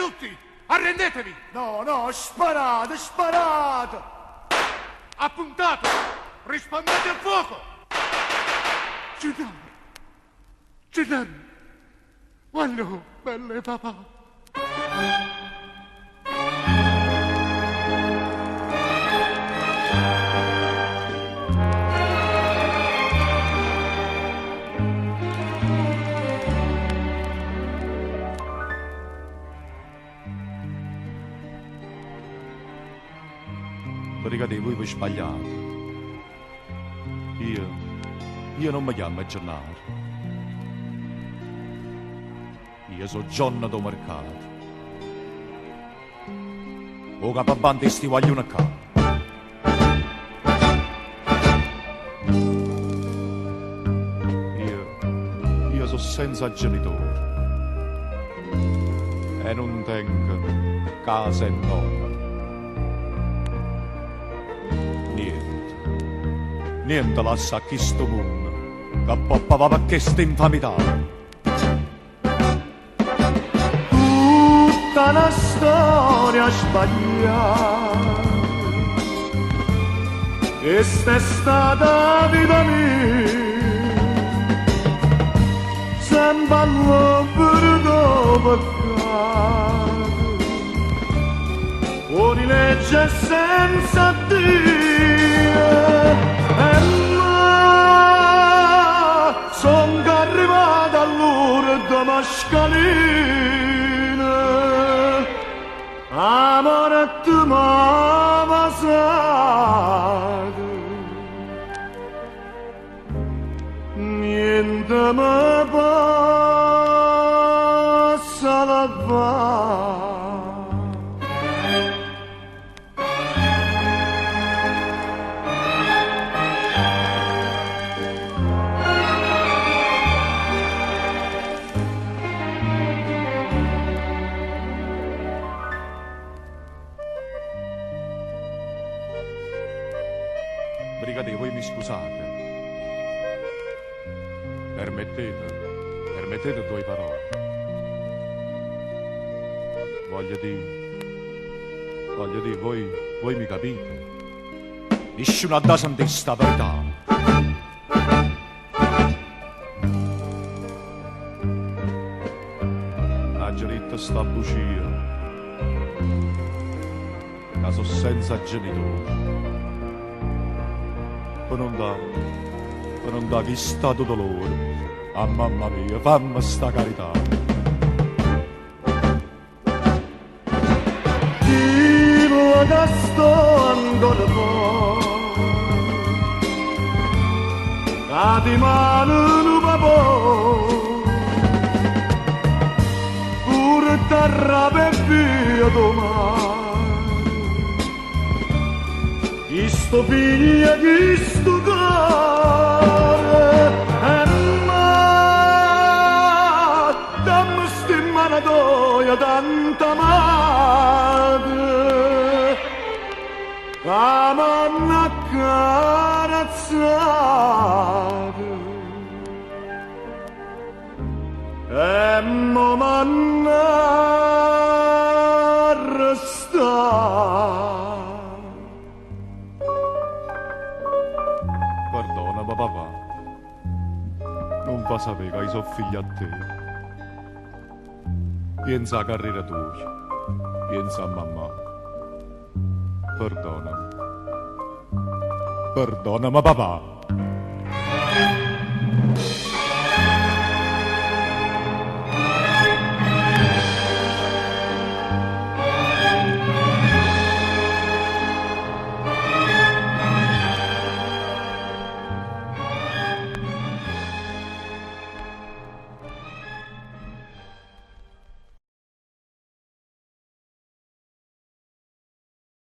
tutti! Arrendetevi! No, no, sparate, sparate! Appuntato! Rispondete al fuoco! Gennaro! Gennaro! Guarda, belle papà! Perché voi vi sbagliate. Io non mi chiamo Gennaro. Io sono Gionna do mercato. O capabante sti vogliono a capo. Io sono senza genitori. E non tengo casa e nonna. Niente lascia a chi sto mondo, che poppa va per questa infamità. Tutta una storia sbagliata, questa è stata vita mia, sempre all'opera dopo peccato, fuori legge senza Dio. Sono arrivato all'ora da Mascalina, amore tu m'ha passato, niente mi passa la va. Brigadiere, voi mi scusate. Permettete due parole. Voglio dire, voi mi capite? Nessuno ha da sentire sta verità. Ha geretta sta bugia. Che sono senza genitori. Per non da chi stato dolore. Ah mamma mia, fammi sta carità. Dillo che sto ancora fuori, che di mano non papà, pure terra per via domani, chi sto figlio, chi sto cuore, dammi sti manatoia tanta madre, la manna accarezzata, e mo manna arrestata. Perdona papà, non fa sapere che sono figlio a te. Pensa alla carriera tua, pensa a mamma. Perdonami papà.